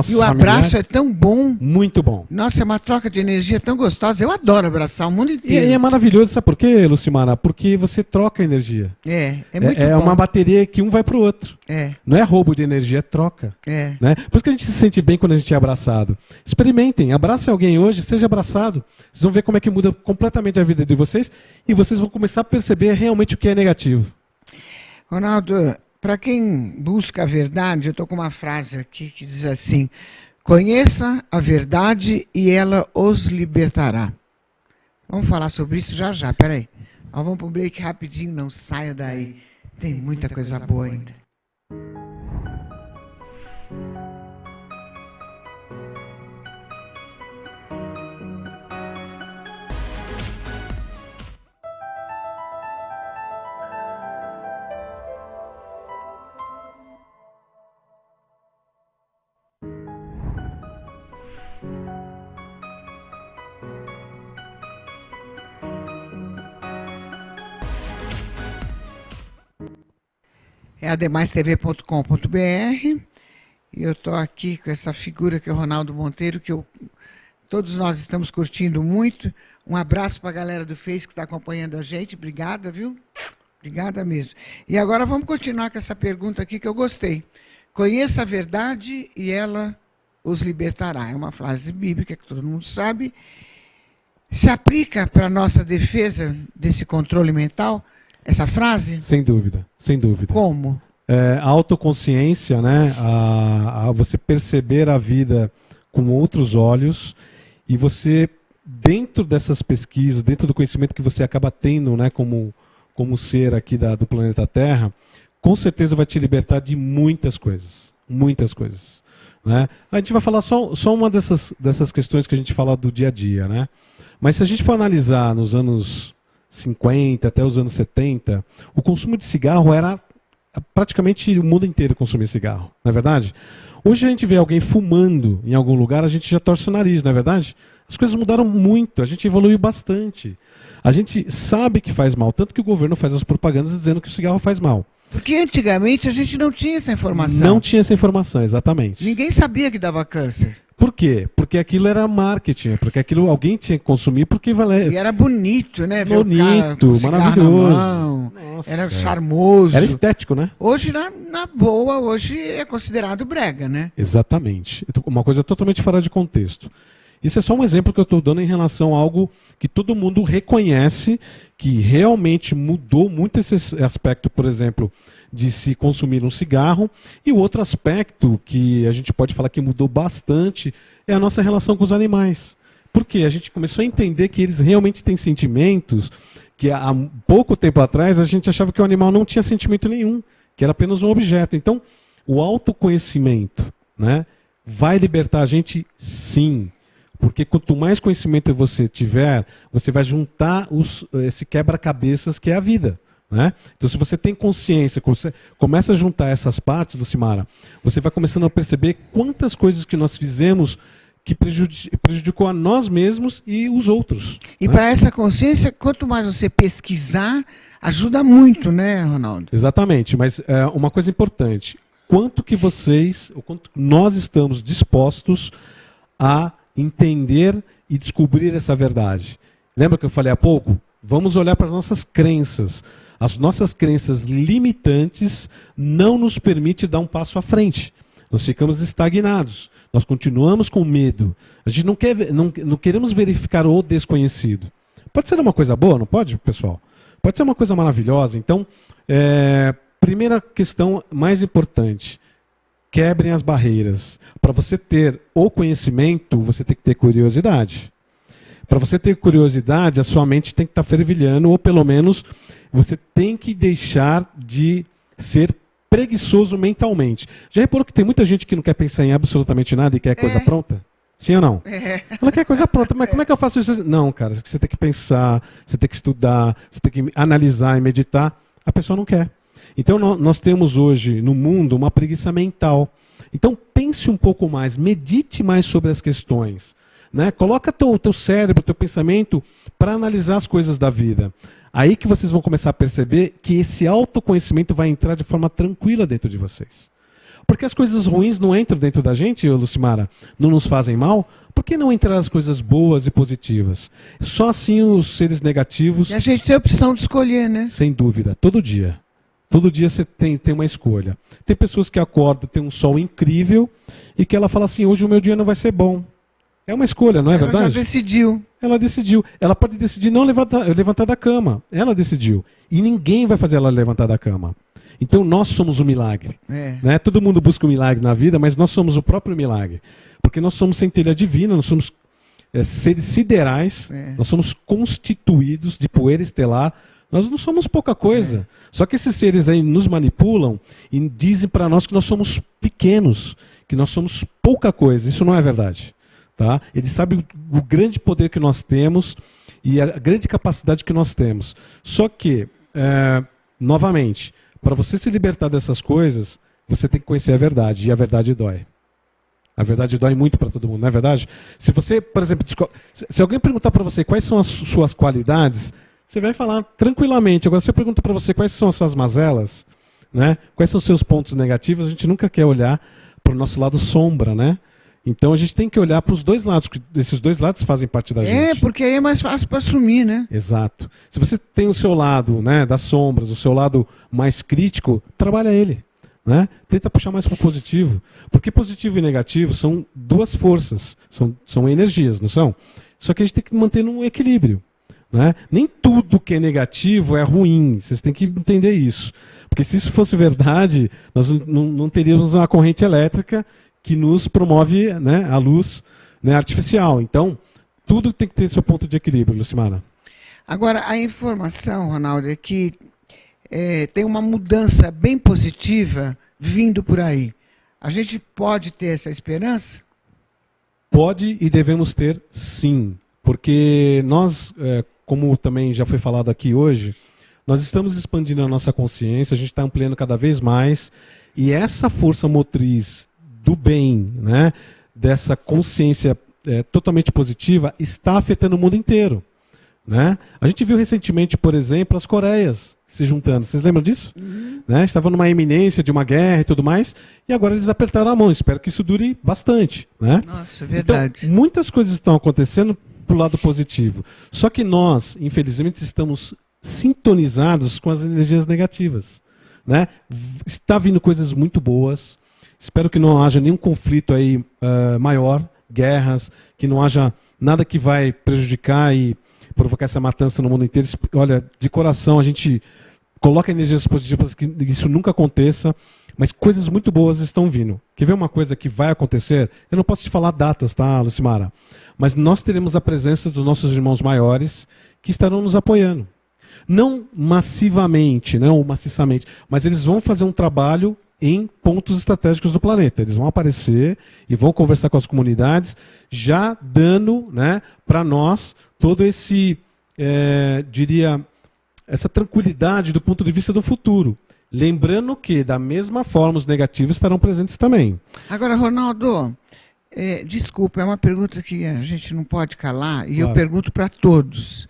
S1: E o abraço é tão bom.
S2: Muito bom.
S1: Nossa, é uma troca de energia tão gostosa. Eu adoro abraçar o mundo inteiro.
S2: E é maravilhoso, sabe por quê, Lucimara? Porque você troca energia.
S1: É muito bom.
S2: É uma bateria que um vai para o outro. Não é roubo de energia, é troca. Né? Por isso que a gente se sente bem quando a gente é abraçado. Experimentem, abracem alguém hoje, seja abraçado. Vocês vão ver como é que muda completamente a vida de vocês e vocês vão começar a perceber realmente o que é negativo.
S1: Ronaldo, para quem busca a verdade, eu estou com uma frase aqui que diz assim: conheça a verdade e ela os libertará. Vamos falar sobre isso já já, peraí. Vamos para um break rapidinho, não saia daí. Tem muita coisa boa ainda. É ademaistv.com.br e eu estou aqui com essa figura que é o Ronaldo Monteiro, que todos nós estamos curtindo muito. Um abraço para a galera do Face que está acompanhando a gente. Obrigada, viu? Obrigada mesmo. E agora vamos continuar com essa pergunta aqui que eu gostei. Conheça a verdade e ela os libertará. É uma frase bíblica que todo mundo sabe. Se aplica para a nossa defesa desse controle mental? Essa frase?
S2: Sem dúvida, sem dúvida.
S1: Como?
S2: A autoconsciência, né? A você perceber a vida com outros olhos e você, dentro dessas pesquisas, dentro do conhecimento que você acaba tendo, né, como ser aqui do planeta Terra, com certeza vai te libertar de muitas coisas. Muitas coisas. Né? A gente vai falar só uma dessas questões que a gente fala do dia a dia. Né? Mas se a gente for analisar nos anos 50 até os anos 70, o consumo de cigarro era praticamente o mundo inteiro consumia cigarro, não é verdade? Hoje a gente vê alguém fumando em algum lugar, a gente já torce o nariz, não é verdade? As coisas mudaram muito, a gente evoluiu bastante. A gente sabe que faz mal, tanto que o governo faz as propagandas dizendo que o cigarro faz mal.
S1: Porque antigamente a gente não tinha essa informação.
S2: Não tinha essa informação, exatamente.
S1: Ninguém sabia que dava câncer.
S2: Por quê? Porque aquilo era marketing, porque aquilo alguém tinha que consumir, porque
S1: E era bonito, né? Ver
S2: bonito,
S1: o cara com
S2: maravilhoso.
S1: na mão,
S2: Nossa,
S1: era charmoso.
S2: Era estético, né?
S1: Hoje, na boa, hoje é considerado brega, né?
S2: Exatamente. Uma coisa totalmente fora de contexto. Isso é só um exemplo que eu estou dando em relação a algo que todo mundo reconhece, que realmente mudou muito esse aspecto, por exemplo, de se consumir um cigarro. E o outro aspecto que a gente pode falar que mudou bastante é a nossa relação com os animais. Porque a gente começou a entender que eles realmente têm sentimentos, que há pouco tempo atrás a gente achava que o animal não tinha sentimento nenhum, que era apenas um objeto. Então, o autoconhecimento, né, vai libertar a gente, sim. Porque quanto mais conhecimento você tiver, você vai juntar esse quebra-cabeças que é a vida. Né? Então, se você tem consciência, você começa a juntar essas partes, Lucimara, você vai começando a perceber quantas coisas que nós fizemos que prejudicou a nós mesmos e os outros.
S1: E
S2: né?
S1: para essa consciência, quanto mais você pesquisar, ajuda muito, né, Ronaldo?
S2: Exatamente, mas uma coisa importante, quanto nós estamos dispostos a entender e descobrir essa verdade. Lembra que eu falei há pouco? Vamos olhar para as nossas crenças. As nossas crenças limitantes não nos permitem dar um passo à frente. Nós ficamos estagnados. Nós continuamos com medo. A gente não queremos verificar o desconhecido. Pode ser uma coisa boa, não pode, pessoal? Pode ser uma coisa maravilhosa. Então, primeira questão mais importante. Quebrem as barreiras. Para você ter o conhecimento, você tem que ter curiosidade. Para você ter curiosidade, a sua mente tem que estar fervilhando, ou pelo menos você tem que deixar de ser preguiçoso mentalmente. Já reparou que tem muita gente que não quer pensar em absolutamente nada e quer coisa pronta? Sim ou não? Ela quer coisa pronta, mas como é que eu faço isso? Não, cara, você tem que pensar, você tem que estudar, você tem que analisar e meditar. A pessoa não quer. Então nós temos hoje no mundo uma preguiça mental. Então pense um pouco mais, medite mais sobre as questões. Né? Coloca teu cérebro, teu pensamento para analisar as coisas da vida. Aí que vocês vão começar a perceber que esse autoconhecimento vai entrar de forma tranquila dentro de vocês. Porque as coisas ruins não entram dentro da gente, Lucimara, não nos fazem mal. Por que não entrar as coisas boas e positivas? Só assim os seres negativos...
S1: E a gente tem a opção de escolher, né?
S2: Sem dúvida, todo dia. Todo dia você tem uma escolha. Tem pessoas que acordam, tem um sol incrível, e que ela fala assim, hoje o meu dia não vai ser bom. É uma escolha, não é verdade?
S1: Ela já decidiu.
S2: Ela decidiu. Ela pode decidir não levantar da cama. Ela decidiu. E ninguém vai fazer ela levantar da cama. Então nós somos o milagre. Né? Todo mundo busca um milagre na vida, mas nós somos o próprio milagre. Porque nós somos centelha divina, nós somos seres siderais, nós somos constituídos de poeira estelar. Nós não somos pouca coisa. Só que esses seres aí nos manipulam e dizem para nós que nós somos pequenos, que nós somos pouca coisa. Isso não é verdade. Tá? Eles sabem o grande poder que nós temos e a grande capacidade que nós temos. Só que, novamente, para você se libertar dessas coisas, você tem que conhecer a verdade. E a verdade dói. A verdade dói muito para todo mundo, não é verdade? Se você, por exemplo, se alguém perguntar para você quais são as suas qualidades, você vai falar tranquilamente. Agora, se eu pergunto para você quais são as suas mazelas, né? Quais são os seus pontos negativos, a gente nunca quer olhar para o nosso lado sombra, né? Então a gente tem que olhar para os dois lados, porque esses dois lados fazem parte da gente.
S1: Porque aí é mais fácil para assumir, né?
S2: Exato. Se você tem o seu lado, né, das sombras, o seu lado mais crítico, trabalha ele. Né? Tenta puxar mais para o positivo. Porque positivo e negativo são duas forças, são energias, não são? Só que a gente tem que manter um equilíbrio. Né? Nem tudo que é negativo é ruim, vocês têm que entender isso. Porque se isso fosse verdade, nós não teríamos uma corrente elétrica que nos promove, né, a luz, né, artificial. Então, tudo tem que ter seu ponto de equilíbrio, Lucimara.
S1: Agora, a informação, Ronaldo, é que tem uma mudança bem positiva vindo por aí. A gente pode ter essa esperança?
S2: Pode e devemos ter, sim. Porque nós, como também já foi falado aqui hoje, nós estamos expandindo a nossa consciência, a gente está ampliando cada vez mais, e essa força motriz do bem, né, dessa consciência totalmente positiva, está afetando o mundo inteiro. Né? A gente viu recentemente, por exemplo, as Coreias se juntando. Vocês lembram disso? Né? Estavam numa iminência de uma guerra e tudo mais, e agora eles apertaram a mão. Espero que isso dure bastante. Né?
S1: Nossa, é verdade.
S2: Então, muitas coisas estão acontecendo pro lado positivo. Só que nós, infelizmente, estamos sintonizados com as energias negativas. Né? Está vindo coisas muito boas. Espero que não haja nenhum conflito aí maior, guerras, que não haja nada que vai prejudicar e provocar essa matança no mundo inteiro. Olha, de coração, a gente coloca energias positivas para que isso nunca aconteça, mas coisas muito boas estão vindo. Quer ver uma coisa que vai acontecer? Eu não posso te falar datas, tá, Lucimara? Mas nós teremos a presença dos nossos irmãos maiores que estarão nos apoiando. Não massivamente, não maciçamente, mas eles vão fazer um trabalho em pontos estratégicos do planeta. Eles vão aparecer e vão conversar com as comunidades, já dando, né, para nós todo esse, diria, essa tranquilidade do ponto de vista do futuro. Lembrando que, da mesma forma, os negativos estarão presentes também.
S1: Agora, Ronaldo, desculpa, é uma pergunta que a gente não pode calar, e claro, eu pergunto para todos.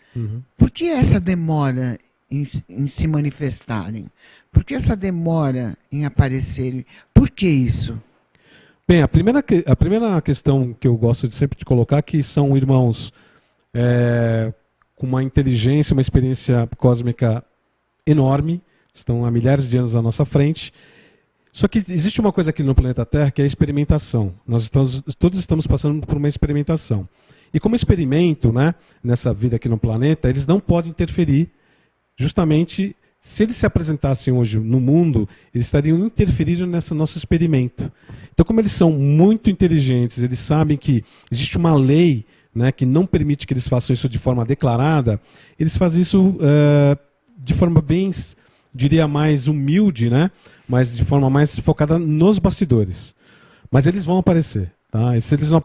S1: Por que essa demora em se manifestarem? Por que essa demora em aparecerem? Por que isso?
S2: Bem, a primeira questão que eu gosto de sempre de colocar é que são irmãos com uma inteligência, uma experiência cósmica enorme, estão há milhares de anos à nossa frente. Só que existe uma coisa aqui no planeta Terra que é a experimentação. Todos estamos passando por uma experimentação. E como experimento, né, nessa vida aqui no planeta, eles não podem interferir. Justamente, se eles se apresentassem hoje no mundo, eles estariam interferindo nesse nosso experimento. Então, como eles são muito inteligentes, eles sabem que existe uma lei, né, que não permite que eles façam isso de forma declarada, eles fazem isso de forma bem, diria, mais humilde, né, mas de forma mais focada nos bastidores. Mas eles vão aparecer. Tá? Se eles não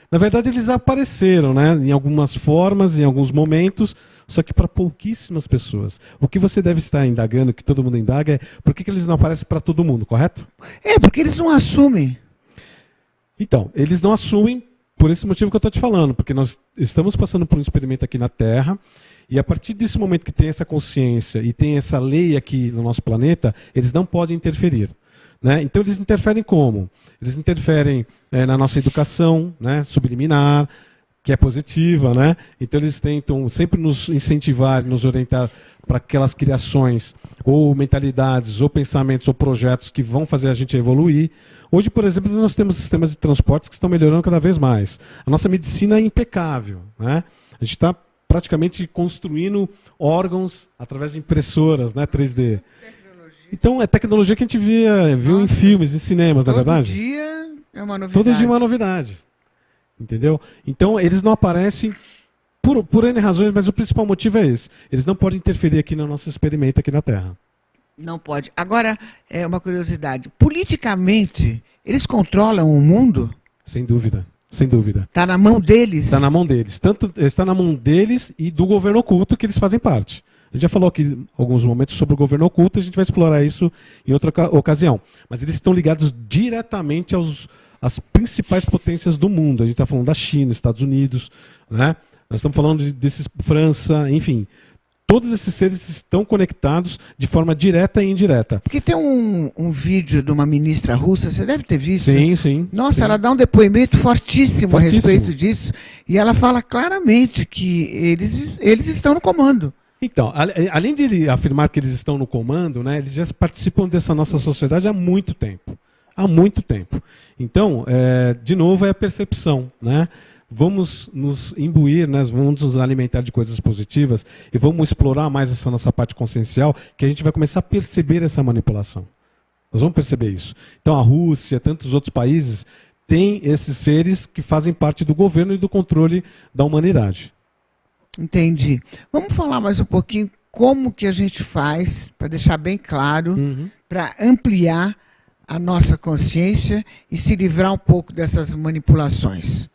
S2: na verdade, eles apareceram, né, em algumas formas, em alguns momentos, só que para pouquíssimas pessoas. O que você deve estar indagando, que todo mundo indaga, é por que eles não aparecem para todo mundo, correto?
S1: Porque eles não assumem.
S2: Então, eles não assumem por esse motivo que eu estou te falando, porque nós estamos passando por um experimento aqui na Terra, e a partir desse momento que tem essa consciência e tem essa lei aqui no nosso planeta, eles não podem interferir. Né? Então eles interferem como? Eles interferem na nossa educação, né, subliminar, que é positiva. Né? Então eles tentam sempre nos incentivar, nos orientar para aquelas criações, ou mentalidades, ou pensamentos, ou projetos que vão fazer a gente evoluir. Hoje, por exemplo, nós temos sistemas de transportes que estão melhorando cada vez mais. A nossa medicina é impecável. Né? A gente está praticamente construindo órgãos através de impressoras, né, 3D. Então, é tecnologia que a gente viu em filmes, em cinemas, na verdade?
S1: Todo dia é uma novidade.
S2: Todo dia é uma novidade. Entendeu? Então, eles não aparecem por N razões, mas o principal motivo é esse. Eles não podem interferir aqui no nosso experimento aqui na Terra.
S1: Não pode. Agora, uma curiosidade. Politicamente, eles controlam o mundo?
S2: Sem dúvida. Sem dúvida.
S1: Está na mão deles?
S2: Está na mão deles. Tanto está na mão deles e do governo oculto que eles fazem parte. A gente já falou aqui em alguns momentos sobre o governo oculto, a gente vai explorar isso em outra ocasião. Mas eles estão ligados diretamente às principais potências do mundo. A gente está falando da China, Estados Unidos, né? Nós estamos falando desses França, enfim. Todos esses seres estão conectados de forma direta e indireta.
S1: Porque tem um vídeo de uma ministra russa, você deve ter visto.
S2: Sim, sim.
S1: Nossa,
S2: sim.
S1: Ela dá um depoimento fortíssimo a respeito disso. E ela fala claramente que eles estão no comando.
S2: Então, além de ele afirmar que eles estão no comando, né, eles já participam dessa nossa sociedade há muito tempo. Há muito tempo. Então, de novo, é a percepção. Né? Vamos nos imbuir, né, vamos nos alimentar de coisas positivas e vamos explorar mais essa nossa parte consciencial, que a gente vai começar a perceber essa manipulação. Nós vamos perceber isso. Então, a Rússia, tantos outros países, têm esses seres que fazem parte do governo e do controle da humanidade.
S1: Entendi. Vamos falar mais um pouquinho como que a gente faz, para deixar bem claro, para ampliar a nossa consciência e se livrar um pouco dessas manipulações.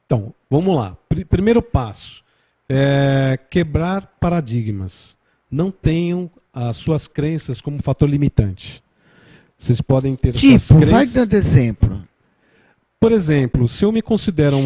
S2: Então, vamos lá. Primeiro passo é quebrar paradigmas. Não tenham as suas crenças como fator limitante. Vocês podem ter suas crenças...
S1: vai dando exemplo.
S2: Por exemplo, se eu me considero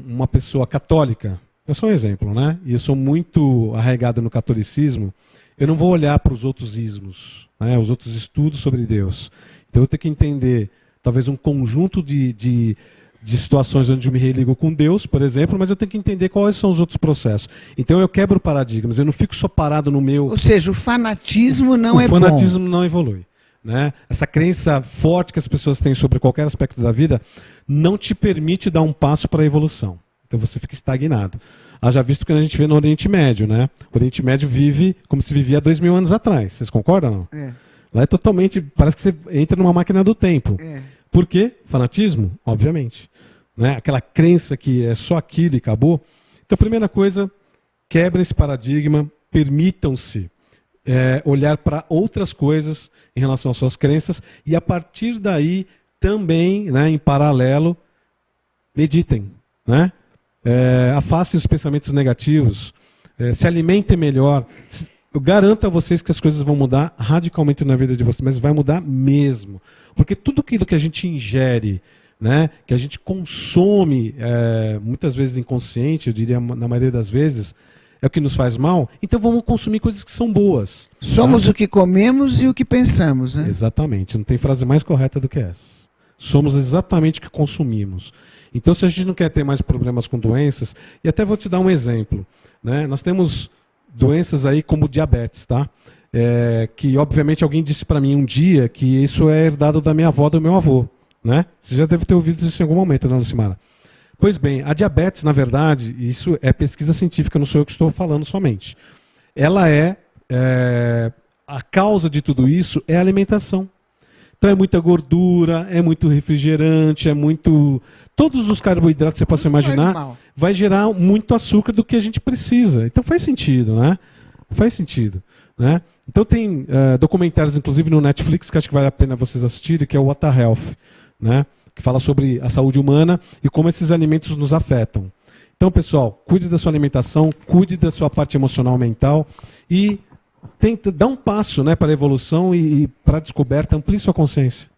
S2: uma pessoa católica, é só um exemplo, né? E eu sou muito arraigado no catolicismo, eu não vou olhar para os outros ismos, né? Os outros estudos sobre Deus. Então eu tenho que entender, talvez, um conjunto de situações onde eu me religo com Deus, por exemplo, mas eu tenho que entender quais são os outros processos. Então eu quebro paradigmas, eu não fico só parado no meu...
S1: Ou seja, o fanatismo não é bom.
S2: O fanatismo não evolui. Né? Essa crença forte que as pessoas têm sobre qualquer aspecto da vida não te permite dar um passo para a evolução. Então você fica estagnado. Haja visto que a gente vê no Oriente Médio, né? O Oriente Médio vive como se vivia há 2000 anos atrás. Vocês concordam ou não? Lá é totalmente... Parece que você entra numa máquina do tempo. Por quê? Fanatismo? Obviamente. Né? Aquela crença que é só aquilo e acabou. Então, a primeira coisa, quebrem esse paradigma, permitam-se olhar para outras coisas em relação às suas crenças e, a partir daí, também, né, em paralelo, meditem. Né? Afastem os pensamentos negativos, se alimentem melhor. Eu garanto a vocês que as coisas vão mudar radicalmente na vida de vocês, mas vai mudar mesmo. Porque tudo aquilo que a gente ingere, né, que a gente consome, muitas vezes inconsciente, eu diria na maioria das vezes, é o que nos faz mal, então vamos consumir coisas que são boas.
S1: Somos o que comemos e o que pensamos, né?
S2: Exatamente, não tem frase mais correta do que essa. Somos exatamente o que consumimos. Então, se a gente não quer ter mais problemas com doenças, e até vou te dar um exemplo, né? Nós temos doenças aí como diabetes, tá? que obviamente alguém disse para mim um dia que isso é herdado da minha avó e do meu avô, né? Você já deve ter ouvido isso em algum momento, né, Lucimara? Pois bem, a diabetes, na verdade, isso é pesquisa científica, não sou eu que estou falando somente. Ela a causa de tudo isso é a alimentação. Então é muita gordura, é muito refrigerante, é muito... Todos os carboidratos que você possa imaginar, vai gerar muito açúcar do que a gente precisa. Então faz sentido, né? Faz sentido, né? Então tem documentários, inclusive no Netflix, que acho que vale a pena vocês assistirem, que é o What the Health, né? Que fala sobre a saúde humana e como esses alimentos nos afetam. Então, pessoal, cuide da sua alimentação, cuide da sua parte emocional, mental e dá um passo, né, para a evolução e para a descoberta, amplie sua consciência.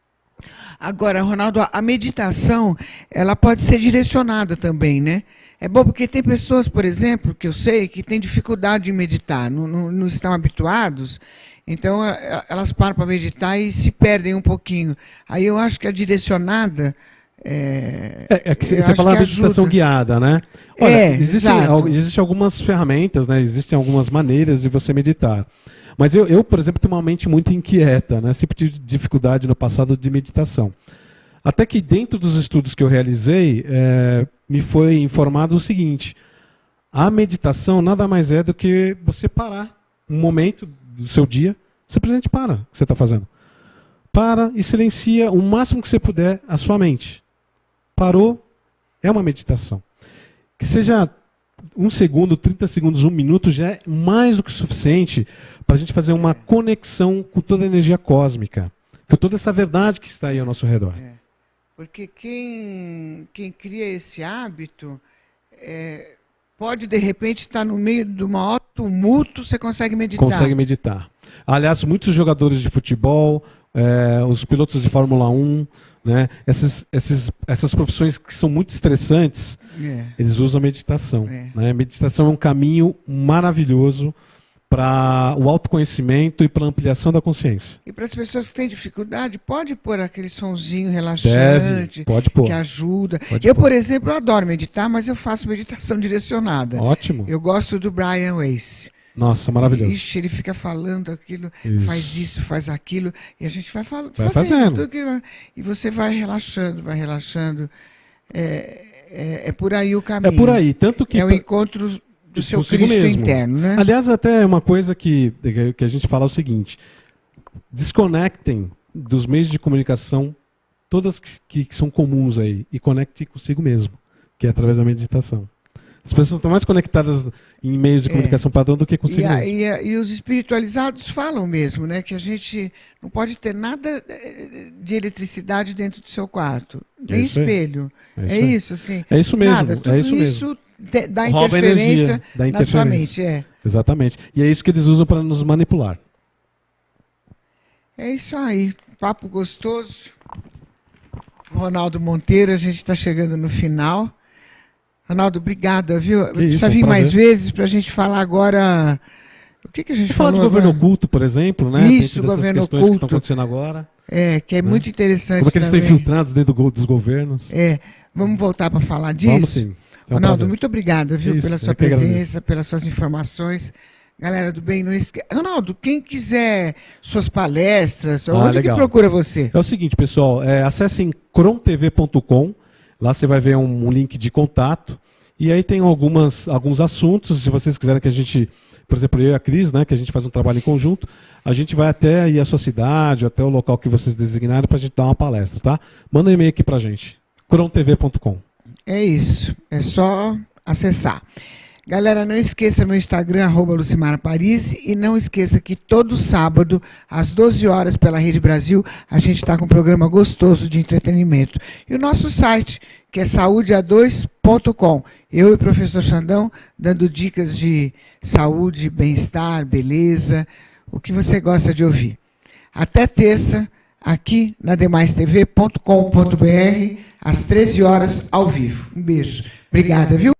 S1: Agora, Ronaldo, a meditação, ela pode ser direcionada também, né? É bom porque tem pessoas, por exemplo, que eu sei, que têm dificuldade de meditar, não estão habituados, então elas param para meditar e se perdem um pouquinho. Aí eu acho que a direcionada...
S2: que você fala da meditação guiada, né? Olha, existem algumas ferramentas, né? Existem algumas maneiras de você meditar. Mas eu, por exemplo, tenho uma mente muito inquieta, né? Sempre tive dificuldade no passado de meditação. Até que dentro dos estudos que eu realizei, me foi informado o seguinte: a meditação nada mais é do que você parar um momento do seu dia, simplesmente para o que você está fazendo. Para e silencia o máximo que você puder a sua mente. Parou, é uma meditação. Que seja 1 segundo, 30 segundos, 1 minuto, já é mais do que suficiente para a gente fazer uma conexão com toda a energia cósmica, com toda essa verdade que está aí ao nosso redor.
S1: Porque quem cria esse hábito pode, de repente, estar no meio do maior tumulto, você consegue meditar.
S2: Consegue meditar. Aliás, muitos jogadores de futebol, os pilotos de Fórmula 1, né, essas profissões que são muito estressantes, eles usam a meditação. Né? A meditação é um caminho maravilhoso para o autoconhecimento e para a ampliação da consciência.
S1: E para as pessoas que têm dificuldade, pode pôr aquele sonzinho relaxante,
S2: pode pôr.
S1: Que ajuda. Eu, por exemplo, eu adoro meditar, mas eu faço meditação direcionada.
S2: Ótimo.
S1: Eu gosto do Brian Weiss.
S2: Nossa, maravilhoso.
S1: Ixi, ele fica falando aquilo, faz isso, faz aquilo, e a gente vai
S2: fazendo.
S1: Tudo que, e você vai relaxando, vai relaxando. É por aí o caminho.
S2: É por aí, tanto que...
S1: É o encontro do seu Cristo
S2: mesmo.
S1: interno, né?
S2: Aliás, até uma coisa que a gente fala é o seguinte: desconectem dos meios de comunicação todas que são comuns aí e conecte consigo mesmo, que é através da meditação. As pessoas estão mais conectadas em meios de comunicação padrão do que consigo mesmo.
S1: E os espiritualizados falam mesmo, né, que a gente não pode ter nada de eletricidade dentro do seu quarto, nem espelho. É isso, assim.
S2: É isso mesmo.
S1: Nada, tudo
S2: isso
S1: mesmo. Dá interferência na sua mente.
S2: Exatamente. E é isso que eles usam para nos manipular.
S1: É isso aí. Papo gostoso. Ronaldo Monteiro, a gente está chegando no final. Ronaldo, obrigada, viu? Precisa vir mais vezes para a gente falar agora. O que a gente falou?
S2: Falar de governo oculto, por exemplo, né?
S1: Isso, governo oculto.
S2: Que estão acontecendo agora.
S1: Que é muito interessante.
S2: Como é que eles estão infiltrados dentro dos governos?
S1: Vamos voltar para falar disso?
S2: Vamos sim.
S1: Ronaldo, muito obrigado, viu, pela sua presença, pelas suas informações. Galera do bem, não esqueça. Ronaldo, quem quiser suas palestras, onde que procura você?
S2: É o seguinte, pessoal, acessem crontv.com, lá você vai ver um link de contato, e aí tem alguns assuntos, se vocês quiserem que a gente, por exemplo, eu e a Cris, né, que a gente faz um trabalho em conjunto, a gente vai até aí a sua cidade, até o local que vocês designaram para a gente dar uma palestra, tá? Manda um e-mail aqui pra gente, crontv.com.
S1: É isso, é só acessar. Galera, não esqueça meu Instagram, @LucimarAParize, e não esqueça que todo sábado, às 12 horas, pela Rede Brasil, a gente está com um programa gostoso de entretenimento. E o nosso site, que é saudeA2.com. Eu e o professor Xandão dando dicas de saúde, bem-estar, beleza, o que você gosta de ouvir. Até terça, aqui na demaistv.com.br, às 13 horas, ao vivo. Um beijo. Obrigada, viu?